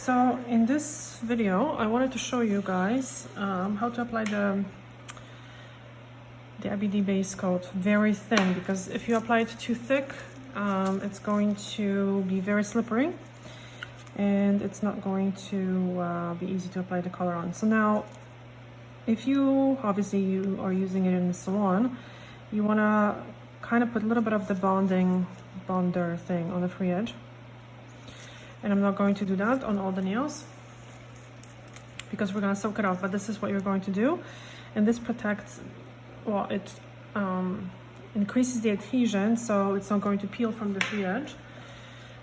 So in this video, I wanted to show you guys how to apply the IBD base coat very thin, because if you apply it too thick, it's going to be very slippery and it's not going to be easy to apply the color on. So now, if you are using it in the salon, you want to kind of put a little bit of the bonder thing on the free edge. And I'm not going to do that on all the nails because we're going to soak it off, but this is what you're going to do. And this protects, well, it increases the adhesion, so it's not going to peel from the free edge.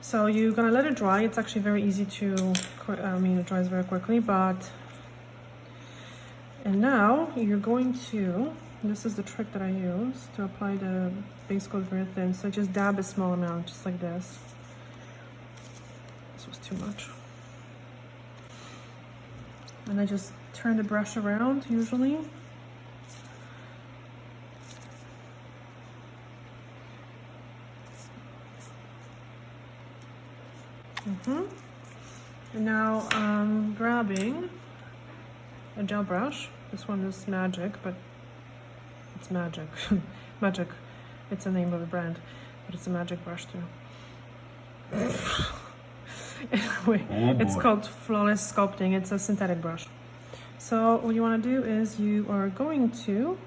So you're going to let it dry. It's actually very easy to, it dries very quickly, and now you're going to, this is the trick that I use to apply the base coat very thin. So just dab a small amount, just like this. This was too much. And I just turn the brush around usually. And now I'm grabbing a gel brush. This one is Magic, but it's Magic. Magic, it's the name of the brand, but it's a magic brush too. Anyway, it's called Flawless Sculpting. It's a synthetic brush. So what you want to do is you are going to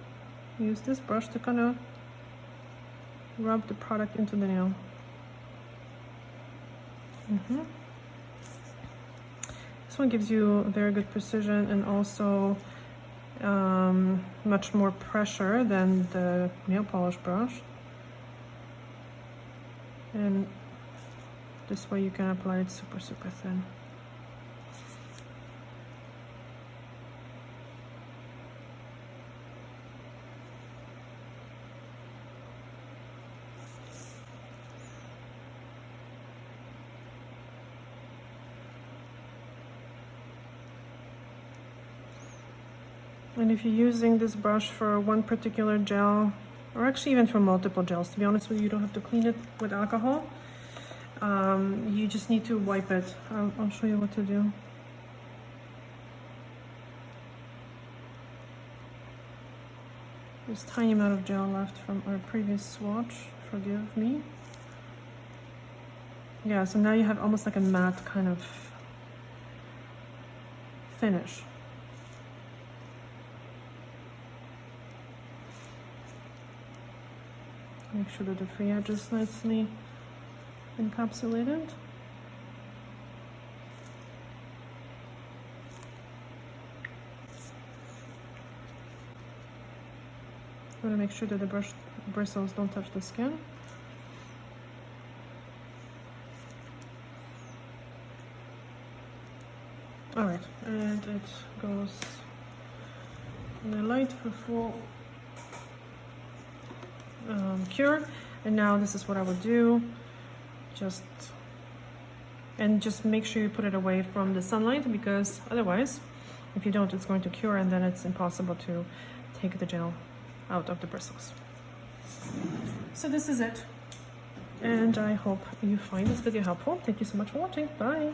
use this brush to kind of rub the product into the nail. This one gives you very good precision and also much more pressure than the nail polish brush. And this way you can apply it super thin. And if you're using this brush for one particular gel, or actually even for multiple gels, to be honest with you, you don't have to clean it with alcohol. You just need to wipe it. I'll show you what to do. There's a tiny amount of gel left from our previous swatch, forgive me. Yeah, so now you have almost like a matte kind of finish. Make sure that the free edge is nicely encapsulated. I'm going to make sure that the brush bristles don't touch the skin. Alright, and it goes in the light for full cure. And now this is what I would do. Just make sure you put it away from the sunlight, because otherwise, if you don't, it's going to cure and then it's impossible to take the gel out of the bristles. So this is it, and I hope you find this video helpful. Thank you so much for watching. Bye.